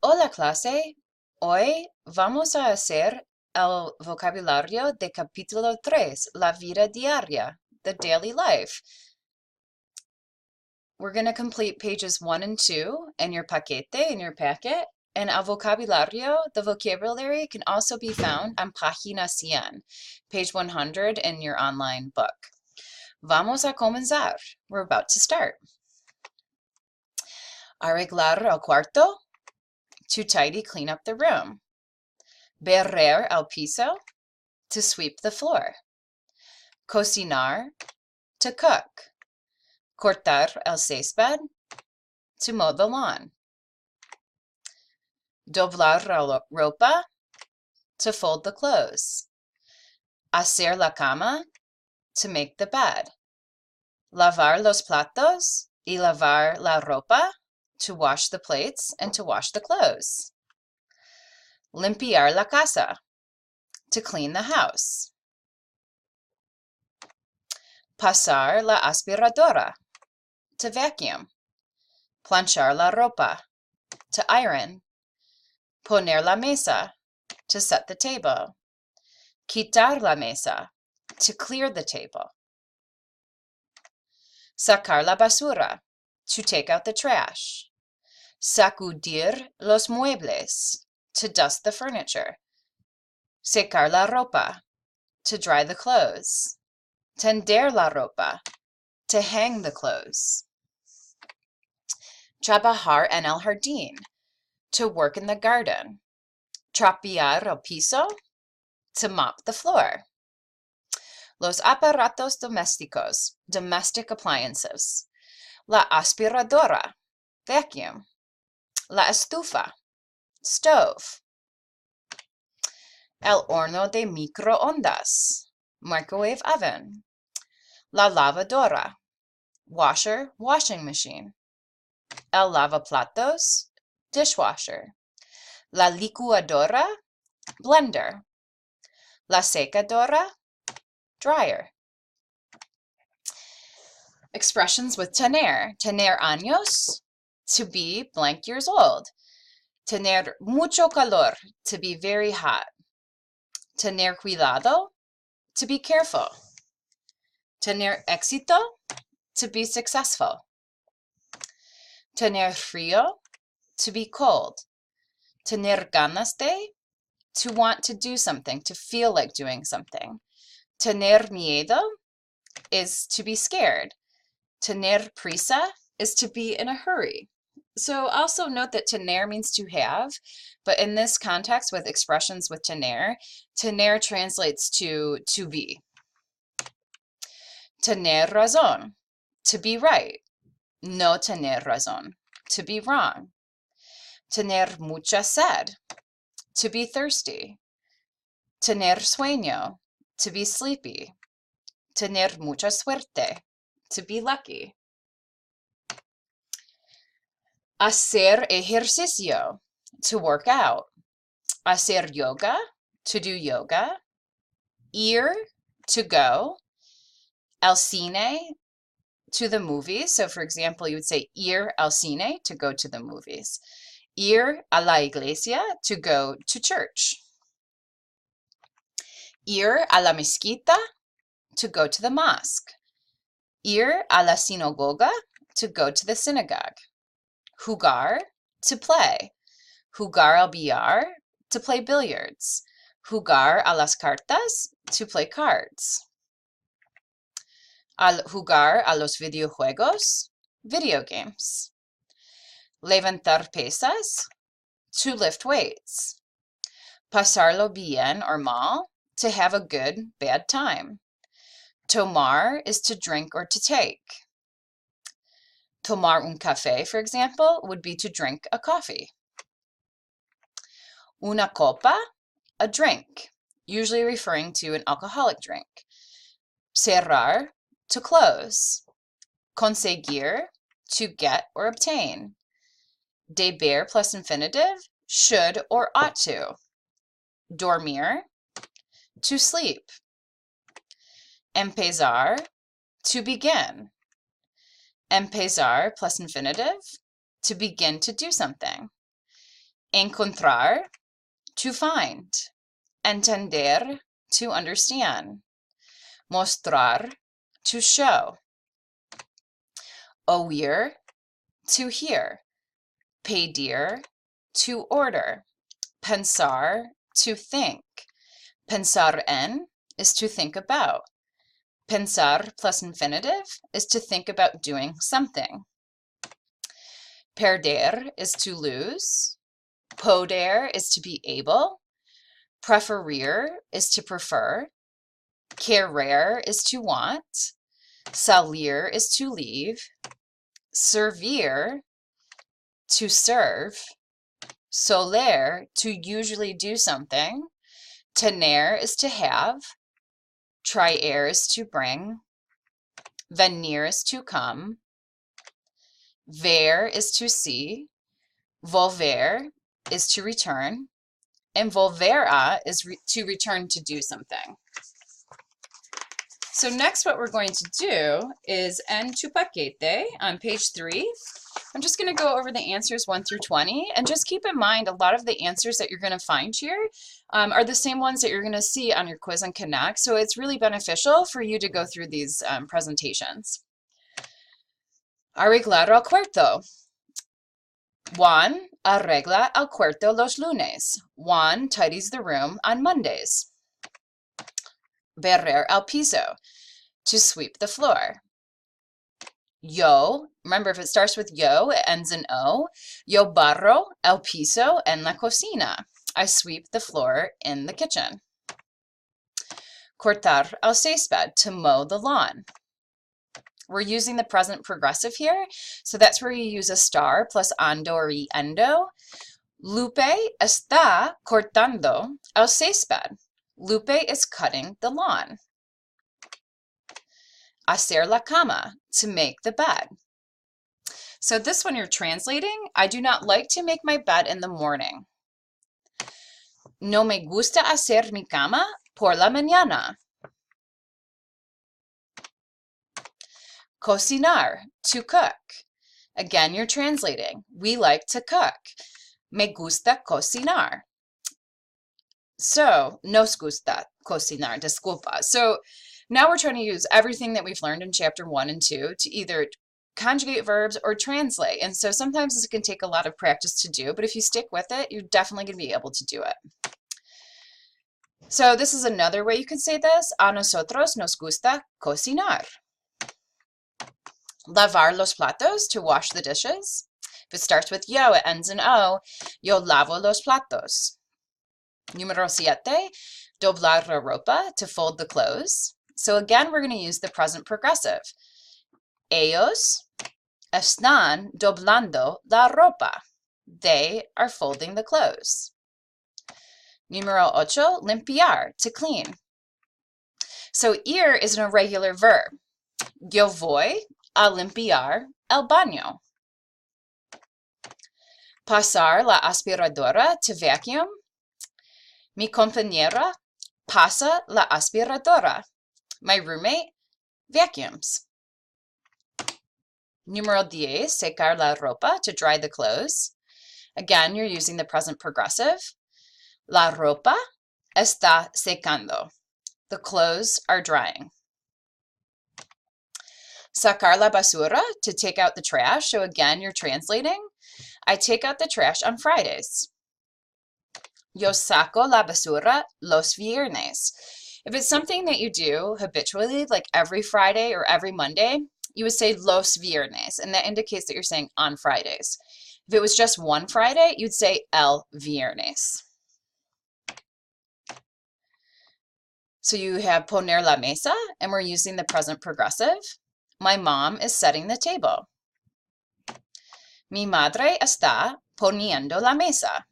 Hola clase, hoy vamos a hacer el vocabulario de capítulo 3, la vida diaria, the daily life. We're going to complete pages 1 and 2 in your paquete, in your packet. And el vocabulario, the vocabulary can also be found on página 100, page 100 in your online book. Vamos a comenzar. We're about to start. Arreglar el cuarto, to tidy, clean up the room. Barrer el piso, to sweep the floor. Cocinar, to cook. Cortar el césped, to mow the lawn. Doblar la ropa, to fold the clothes. Hacer la cama, to make the bed. Lavar los platos y lavar la ropa, to wash the plates and to wash the clothes. Limpiar la casa, to clean the house. Pasar la aspiradora, to vacuum. Planchar la ropa, to iron. Poner la mesa, to set the table. Quitar la mesa, to clear the table. Sacar la basura, to take out the trash. Sacudir los muebles, to dust the furniture. Secar la ropa, to dry the clothes. Tender la ropa, to hang the clothes. Trabajar en el jardín, to work in the garden. Trapear el piso, to mop the floor. Los aparatos domésticos, domestic appliances. La aspiradora, vacuum. La estufa, stove. El horno de microondas, microwave oven. La lavadora, washer, washing machine. El lavaplatos, dishwasher. La licuadora, blender. La secadora, dryer. Expressions with tener. Tener años, to be blank years old. Tener mucho calor, to be very hot. Tener cuidado, to be careful. Tener éxito, to be successful. Tener frío, to be cold. Tener ganas de, to want to do something, to feel like doing something. Tener miedo is to be scared. Tener prisa is to be in a hurry. So also note that tener means to have, but in this context with expressions with tener translates to be. Tener razón, to be right. No tener razón, to be wrong. Tener mucha sed, to be thirsty. Tener sueño, to be sleepy. Tener mucha suerte, to be lucky. Hacer ejercicio, to work out. Hacer yoga, to do yoga. Ir, to go. Al cine, to the movies. So for example, you would say ir al cine, to go to the movies. Ir a la iglesia, to go to church. Ir a la mezquita, to go to the mosque. Ir a la sinagoga, to go to the synagogue. Jugar, to play. Jugar al billar, to play billiards. Jugar a las cartas, to play cards. Al jugar a los videojuegos, video games. Levantar pesas, to lift weights. Pasarlo bien or mal, to have a good, bad time. Tomar is to drink or to take. Tomar un café, for example, would be to drink a coffee. Una copa, a drink, usually referring to an alcoholic drink. Cerrar, to close. Conseguir, to get or obtain. Deber plus infinitive, should or ought to. Dormir, to sleep. Empezar, to begin. Empezar plus infinitive, to begin to do something. Encontrar, to find. Entender, to understand. Mostrar, to show. Oír, to hear. Pedir, to order. Pensar, to think. Pensar en is to think about. Pensar plus infinitive is to think about doing something. Perder is to lose. Poder is to be able. Preferir is to prefer. Querer is to want. Salir is to leave. Servir, to serve. Soler, to usually do something. Tener is to have. Traer is to bring. Venir is to come. Ver is to see. Volver is to return. And volver is to return to do something. So next what we're going to do is en tu paquete on page 3. I'm just going to go over the answers 1 through 20, and just keep in mind a lot of the answers that you're going to find here are the same ones that you're going to see on your quiz on Connect, so it's really beneficial for you to go through these presentations. Arreglar el cuarto. Juan arregla el cuarto los lunes. Juan tidies the room on Mondays. Barrer el piso, to sweep the floor. Yo, remember if it starts with yo, it ends in o. Yo barro el piso en la cocina. I sweep the floor in the kitchen. Cortar el césped, to mow the lawn. We're using the present progressive here, so that's where you use estar plus ando or endo. Lupe está cortando el césped. Lupe is cutting the lawn. Hacer la cama, to make the bed. So this one you're translating, I do not like to make my bed in the morning. No me gusta hacer mi cama por la mañana. Cocinar, to cook. Again, you're translating. We like to cook. Me gusta cocinar. So, nos gusta cocinar, disculpa. So now we're trying to use everything that we've learned in chapter 1 and 2 to either conjugate verbs or translate. And so sometimes this can take a lot of practice to do, but if you stick with it, you're definitely going to be able to do it. So this is another way you can say this. A nosotros nos gusta cocinar. Lavar los platos, to wash the dishes. If it starts with yo, it ends in o. Yo lavo los platos. Número 7, doblar la ropa, to fold the clothes. So again, we're going to use the present progressive. Ellos están doblando la ropa. They are folding the clothes. Número 8, limpiar, to clean. So ir is an irregular verb. Yo voy a limpiar el baño. Pasar la aspiradora, to vacuum. Mi compañera pasa la aspiradora. My roommate vacuums. Número 10, secar la ropa, to dry the clothes. Again, you're using the present progressive. La ropa está secando. The clothes are drying. Sacar la basura, to take out the trash. So again, you're translating. I take out the trash on Fridays. Yo saco la basura los viernes. If it's something that you do habitually, like every Friday or every Monday, you would say los viernes, and that indicates that you're saying on Fridays. If it was just one Friday, you'd say el viernes. So you have poner la mesa, and we're using the present progressive. My mom is setting the table. Mi madre está poniendo la mesa.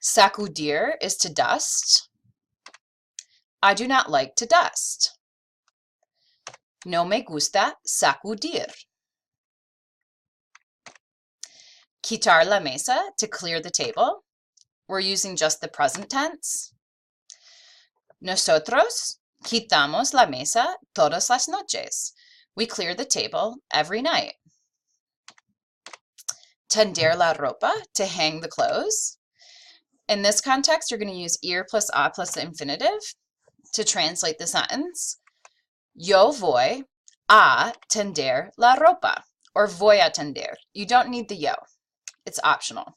Sacudir is to dust. I do not like to dust. No me gusta sacudir. Quitar la mesa, to clear the table. We're using just the present tense. Nosotros quitamos la mesa todas las noches. We clear the table every night. tender la ropa, to hang the clothes. In this context, you're going to use ir plus a plus the infinitive to translate the sentence. Yo voy a tender la ropa, or voy a tender. You don't need the yo. It's optional.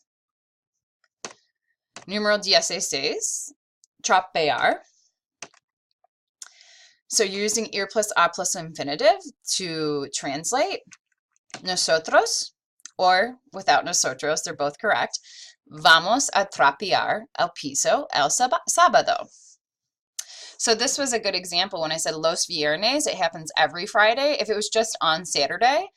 Número 16, trapear. So you're using ir plus a plus infinitive to translate. Nosotros, or without nosotros, they're both correct. Vamos a trapear el piso el sábado. So this was a good example when I said los viernes, it happens every Friday. If it was just on Saturday,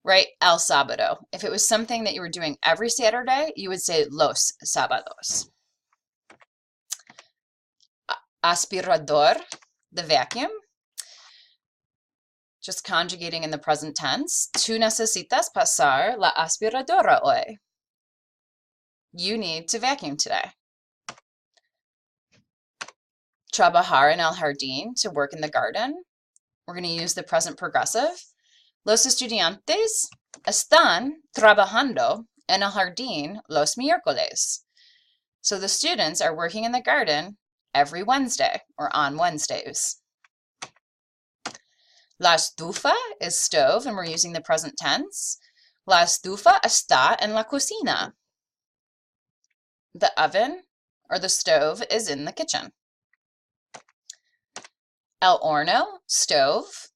right, el sábado. If it was something that you were doing every Saturday, you would say los sábados. Aspirador, the vacuum. Just conjugating in the present tense. Tú necesitas pasar la aspiradora hoy. You need to vacuum today. Trabajar en el jardín, to work in the garden. We're going to use the present progressive. Los estudiantes están trabajando en el jardín los miércoles. So the students are working in the garden every Wednesday, or on Wednesdays. La estufa is stove, and we're using the present tense. La estufa está en la cocina. The oven, or the stove, is in the kitchen. El horno, stove,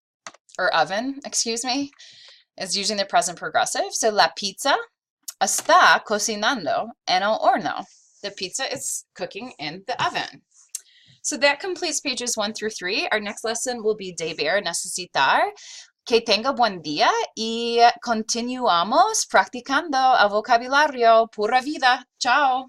or oven, excuse me, is using the present progressive. So la pizza está cocinando en el horno. The pizza is cooking in the oven. So that completes pages 1 through 3. Our next lesson will be deber, necesitar. Que tenga buen día y continuamos practicando el vocabulario. Pura vida. Chao.